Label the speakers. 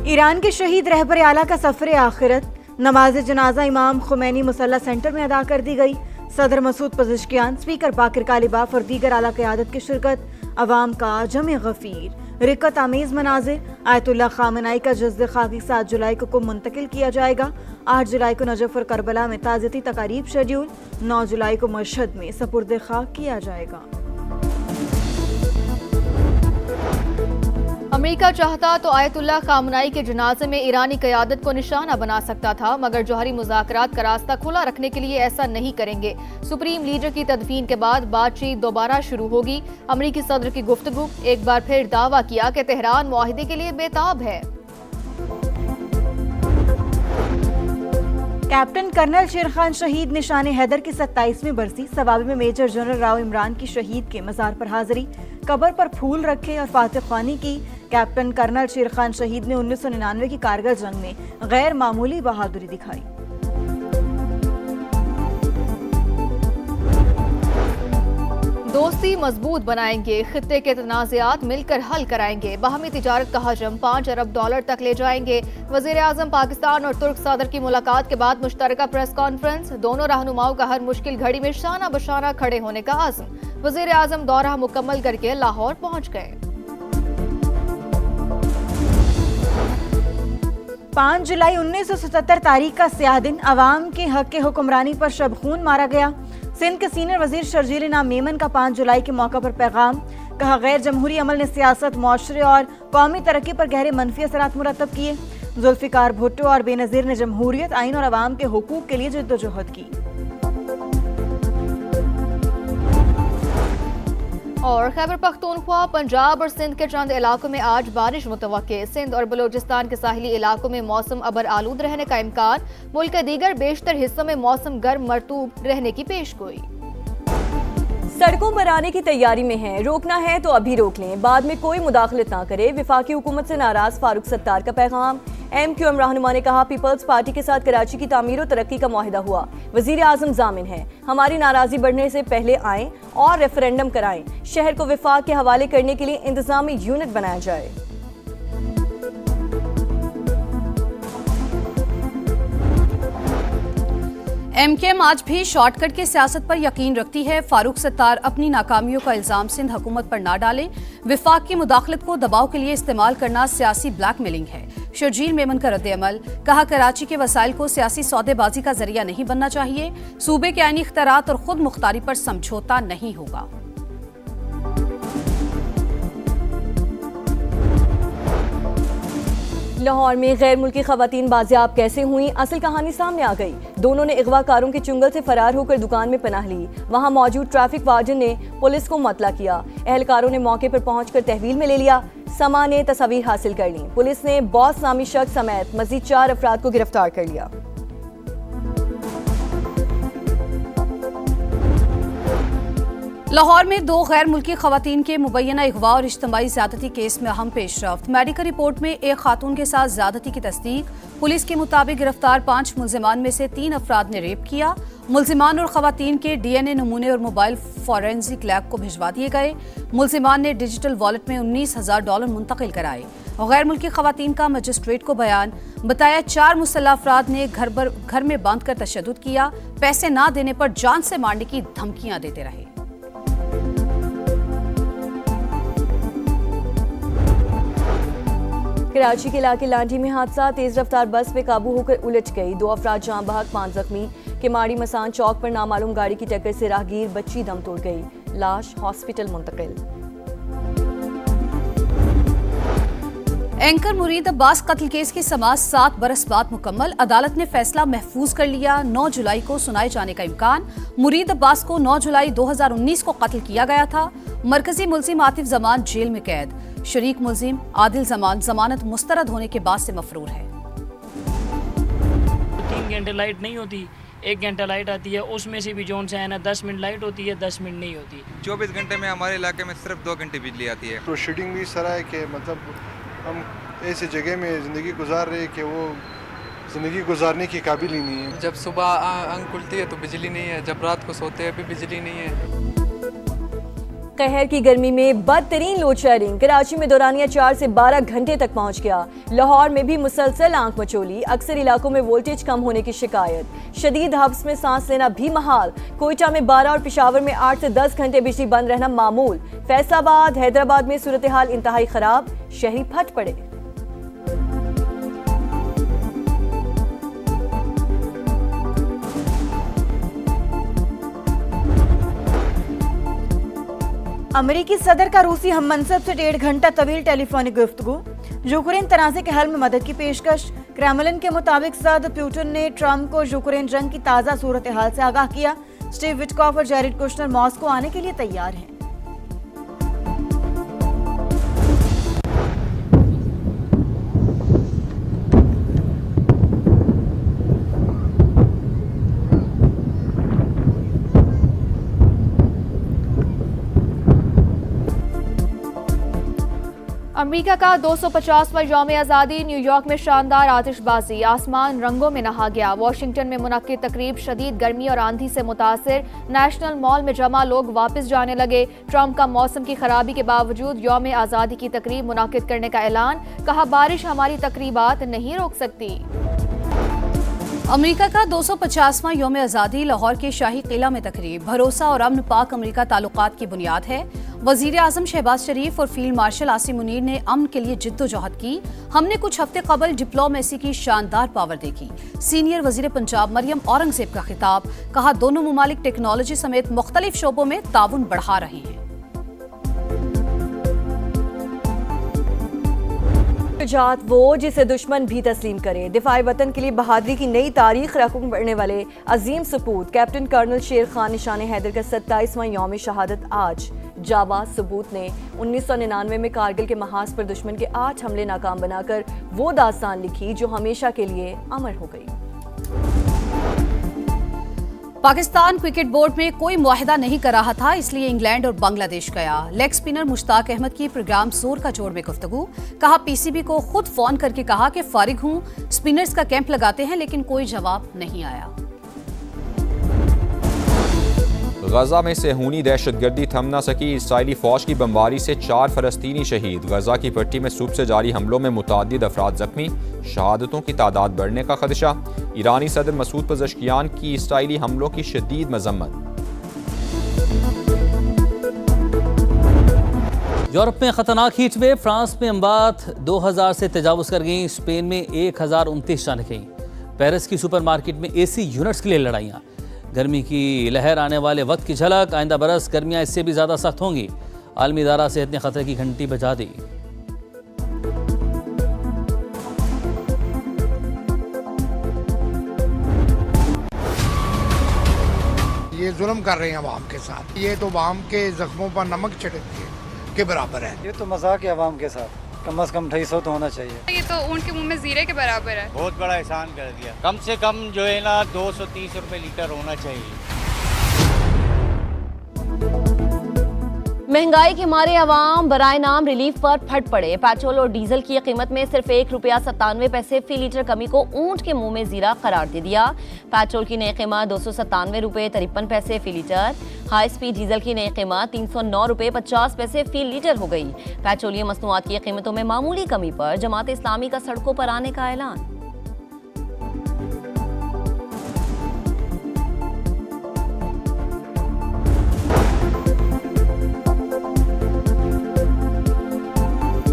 Speaker 1: Iran के शहीद रहबर आला का सफर आखिरत, नमाज जनाजा इमाम खुमैनी मुसल्ला सेंटर में अदा कर दी गई। सदर मसूद पज़ेश्कियान, स्पीकर बाकिर कालिबाफ और दीगर आला क़यादत की शिरकत। अवाम का जमे गफीर, रिक्कत आमेज मनाजिर। आयतुल्लाह खामनाई का जज्द खाकी 7 जुलाई को मुंतकिल किया जाएगा। 8 जुलाई को नजफ और करबला में ताज़ियती तकारीब शेड्यूल। 9 जुलाई को मशहद में सपुर्द खाक किया जाएगा।
Speaker 2: अमेरिका चाहता तो आयतुल्लाह खामनाई के जनाजे में ईरानी क़यादत को निशाना बना सकता था, मगर जौहरी मुज़ाकरात का रास्ता खुला रखने के लिए ऐसा नहीं करेंगे। सुप्रीम लीडर की तदफीन के बाद बातचीत दोबारा शुरू होगी। अमरीकी सदर की गुफ्तगू, एक बार फिर दावा किया कि तेहरान मुआहिदे के लिए बेताब है।
Speaker 1: कैप्टन कर्नल शेर खान शहीद, निशान हैदर की 27वीं बरसी। सवाबी में मेजर जनरल राव इमरान की शहीद के मज़ार पर हाजिरी, कब्र पर फूल रखे और फातिह ख्वानी की। कैप्टन कर्नल शेर खान शहीद ने 1999 की कारगिल जंग में गैर मामूली बहादुरी दिखाई।
Speaker 2: दोस्ती मजबूत बनाएंगे, खित्ते के तनाज़ात मिलकर हल कराएंगे। बाहमी तिजारत का हजम $5 अरब तक ले जाएंगे। वज़ीर आज़म पाकिस्तान और तुर्क सदर की मुलाकात के बाद मुश्तरका प्रेस कॉन्फ्रेंस। दोनों रहनुमाओं का हर मुश्किल घड़ी में शाना बशाना खड़े होने का आज़म। वज़ीर आज़म दौरा मुकम्मल करके लाहौर पहुँच गए।
Speaker 1: 5 जुलाई 1977 तारीख का स्याह दिन, अवाम के हक के हुक्मरानी पर शबखून मारा गया। सिंध के सीनियर वजीर शर्जील इनाम मेमन का 5 जुलाई के मौका पर पैगाम, कहा गैर जमहूरी अमल ने सियासत, मुआशरे और कौमी तरक्की पर गहरे मनफी असरात मुरतब किए। जुल्फिकार भुट्टो और बेनज़ीर ने जमहूरियत, आइन और अवाम के हुकूक के लिए जद्दोजहद की।
Speaker 2: और खैबर पख्तूनख्वा, पंजाब और सिंध के चंद इलाकों में आज बारिश मुतवक्के। सिंध और बलोचिस्तान के साहिली इलाकों में मौसम अबर आलूद रहने का इम्कान। मुल्क के दीगर बेशतर हिस्सों में मौसम गर्म मरतूब रहने की पेशगोई।
Speaker 3: सड़कों पर आने की तैयारी में हैं, रोकना है तो अभी रोक लें, बाद में कोई मुदाखलत ना करे। विफाकी हुकूमत से नाराज फारूक सत्तार का पैगाम। MQM रहनुमा ने कहा, पीपल्स पार्टी के साथ कराची की तामीर और तरक्की का मुआहिदा हुआ। वजीर आजम जामिन है, हमारी नाराजगी बढ़ने से पहले आएं और रेफरेंडम कराएं। शहर को विफाक के हवाले करने के लिए इंतजामी यूनिट बनाया जाए।
Speaker 4: MKM आज भी शॉर्टकट की सियासत पर यकीन रखती है। फारूक सत्तार अपनी नाकामियों का इल्जाम सिंध हुकूमत पर ना डालें। विफाक की मुदाखलत को दबाव के लिए इस्तेमाल करना सियासी ब्लैकमेलिंग है। शर्जील मेमन का रद्द-ए-अमल, कहा कराची के वसाइल को सियासी सौदेबाजी का जरिया नहीं बनना चाहिए। सूबे के आईनी इख्तियारात और खुद मुख्तारी पर समझौता नहीं होगा।
Speaker 3: लाहौर में गैर मुल्की खवातीन बाजियाब कैसे हुई, असल कहानी सामने आ गई। दोनों ने अगवाकारों के चुंगल से फरार होकर दुकान में पनाह ली। वहां मौजूद ट्रैफिक वार्डन ने पुलिस को मतला किया। एहलकारों ने मौके पर पहुंचकर तहवील में ले लिया। समा ने तस्वीर हासिल कर ली। पुलिस ने बॉस नामी शख्स समेत मजीद 4 अफराद को गिरफ्तार कर लिया।
Speaker 4: लाहौर में 2 गैर मुल्की खवातीन के मुबैना अगवा और इज्तिमाई ज़्यादती केस में अहम पेशरफ्त। मेडिकल रिपोर्ट में एक खातून के साथ ज़्यादती की तस्दीक। पुलिस के मुताबिक गिरफ्तार 5 मुल्जिमान में से 3 अफराद ने रेप किया। मुल्जिमान और खवातीन के DNA नमूने और मोबाइल फॉरेंसिक लैब को भिजवा दिए गए। मुल्जिमान ने डिजिटल वॉलेट में $19,000 मुंतकिल कराए। गैर मुल्की खवातीन का मजिस्ट्रेट को बयान, बताया 4 मुसल्लह अफराद ने घर में बांध कर तशद्दुद किया। पैसे ना देने पर जान से मारने की धमकियां देते रहे।
Speaker 3: कराची के इलाके लांडी में हादसा, तेज रफ्तार बस पे काबू होकर उलट गई। 2 अफराद जाँ बहक, 5 जख्मी। केमाड़ी मसान चौक पर नामालूम गाड़ी की टक्कर से राहगीर बच्ची दम तोड़ गई। लाश हॉस्पिटल मुंतकिल।
Speaker 4: एंकर मुरीद अब्बास कत्ल केस की समाअत 7 बरस बाद मुकम्मल। अदालत ने फैसला महफूज कर लिया। 9 जुलाई को सुनाए जाने का इम्कान। मुरीद अब्बास को 9 जुलाई 2019 को कत्ल किया गया था। मरकजी मुल्जिम आतिफ जमान जेल में कैद। शरीक मुल्जिम आदिल जमान जमानत मुस्तरद होने के बाद से मफरूर है।
Speaker 5: 3 घंटे लाइट नहीं होती, 1 घंटा लाइट आती है, उसमें से भी जोन से है ना 10 मिनट लाइट होती है, 10 मिनट नहीं होती।
Speaker 6: 24 घंटे में हमारे इलाके में सिर्फ 2 घंटे बिजली आती है।
Speaker 7: प्रोसीडिंग भी सर है कि मतलब हम ऐसी जगह में ज़िंदगी गुजार रहे कि वो ज़िंदगी गुजारने की काबिल ही नहीं है।
Speaker 8: जब सुबह आंख खुलती है तो बिजली नहीं है, जब रात को सोते हैं भी बिजली नहीं है।
Speaker 3: कहर की गर्मी में बदतरीन लोड शेडिंग। कराची में दौरानिया 4 से 12 घंटे तक पहुंच गया। लाहौर में भी मुसलसल आंख मचोली। अक्सर इलाकों में वोल्टेज कम होने की शिकायत। शदीद हब्स में सांस लेना भी महाल। कोयटा में 12 और पेशावर में 8 से 10 घंटे बिजली बंद रहना मामूल। फैसलाबाद हैदराबाद में सूरत हाल इंतहाई खराब। शहरी फट पड़े।
Speaker 1: अमेरिकी सदर का रूसी हम मनसब से 1.5 घंटा तवील टेलीफोनिक गुफ्तगू। यूक्रेन तनाज़े के हल में मदद की पेशकश। क्रेमलिन के मुताबिक सदर पुतिन ने ट्रंप को यूक्रेन जंग की ताज़ा सूरत हाल से आगाह किया। स्टीव विटकॉफ और जैरेड कुशनर मॉस्को आने के लिए तैयार हैं।
Speaker 2: अमेरिका का 250वां यौम आज़ादी। न्यूयॉर्क में शानदार आतिशबाजी। आसमान रंगों में नहा गया। वॉशिंगटन में मुनक्किद तकरीब शदीद गर्मी और आंधी से मुतासिर। नेशनल मॉल में जमा लोग वापस जाने लगे। ट्रंप का मौसम की खराबी के बावजूद यौम आज़ादी की तकरीब मुनक्किद करने का ऐलान। कहा, बारिश हमारी तकरीबात नहीं रोक सकती।
Speaker 4: अमेरिका का 250वां यौम आज़ादी। लाहौर के शाही किला में तकरीब। भरोसा और अमन पाक अमेरिका ताल्लुकात की बुनियाद है। वजीर आजम शहबाज शरीफ और फील्ड मार्शल आसिम मुनीर ने अमन के लिए जिद्दोजहद की। हमने कुछ हफ्ते कबल डिप्लोमेसी की शानदार पावर देखी। सीनियर वजीर पंजाब मरियम औरंगजेब का खिताब। कहा, दोनों मुमालिक टेक्नोलॉजी समेत मुख्तलिफ शोबों में ताउन बढ़ा रहे हैं।
Speaker 3: शुजाअत वो जिसे दुश्मन भी तस्लीम करे। दिफाई वतन के लिए बहादुरी की नई तारीख रकम पढ़ने वाले अजीम सपूत कैप्टन कर्नल शेर खान निशान हैदर का 27वां यौम शहादत आज। जाबाज सबूत ने 1999 में कारगिल के महाज पर दुश्मन के 8 हमले नाकाम बनाकर वो दास्तान लिखी जो हमेशा के लिए अमर हो गई।
Speaker 4: पाकिस्तान क्रिकेट बोर्ड में कोई मुआहिदा नहीं कर रहा था, इसलिए इंग्लैंड और बांग्लादेश गया। लेग स्पिनर मुश्ताक अहमद की प्रोग्राम जोर का जोड़ में गुफ्तगू। कहा, पीसीबी को खुद फोन करके कहा कि फारिग हूं, स्पिनर्स का कैंप लगाते हैं, लेकिन कोई जवाब नहीं आया।
Speaker 8: गजा में सेहूनी दहशतगर्दी थम न सकी। इसराइली फौज की बमबारी से 4 फलस्तीनी शहीद। गजा की पट्टी में सुबह से जारी हमलों में मुतअद्दिद अफराद जख्मी। शहादतों की तादाद बढ़ने का खदशा। ईरानी सदर मसूद पज़ेश्कियान की इसराइली हमलों की शदीद मजम्मत।
Speaker 9: यूरोप में खतरनाक हीट वेव। फ्रांस में अम्बात 2000 से तजावुज कर गई। स्पेन में 1029 जान गई। पेरिस की सुपरमार्केट में एसी यूनिट्स के लिए लड़ाइयाँ। गर्मी की लहर आने वाले वक्त की झलक। आइंदा बरस गर्मियाँ इससे भी ज़्यादा सख्त होंगी। आलमी इदारा सेहत ने खतरे की घंटी बजा दी।
Speaker 10: ये जुल्म कर रहे हैं अवाम के साथ। ये तो अवाम के जख्मों पर नमक छिड़क के बराबर है।
Speaker 11: ये तो मजाक है अवाम के साथ। कम से कम 250 तो होना चाहिए।
Speaker 12: ये तो ऊँट के मुंह में जीरे के बराबर है।
Speaker 13: बहुत बड़ा एहसान कर दिया। कम से कम जो है ना 230 रुपए लीटर होना चाहिए।
Speaker 14: महंगाई के मारे अवाम बराए नाम रिलीफ पर फट पड़े। पेट्रोल और डीजल की कीमत में सिर्फ ₹1.97 फी लीटर कमी को ऊंट के मुंह में जीरा करार दे दिया। पेट्रोल की नई कीमत ₹297.53 फी लीटर। हाई स्पीड डीजल की नई कीमत ₹309.50 फी लीटर हो गई। पेट्रोलियम मसनूआत की कीमतों में मामूली कमी पर जमात इस्लामी का सड़कों पर आने का ऐलान।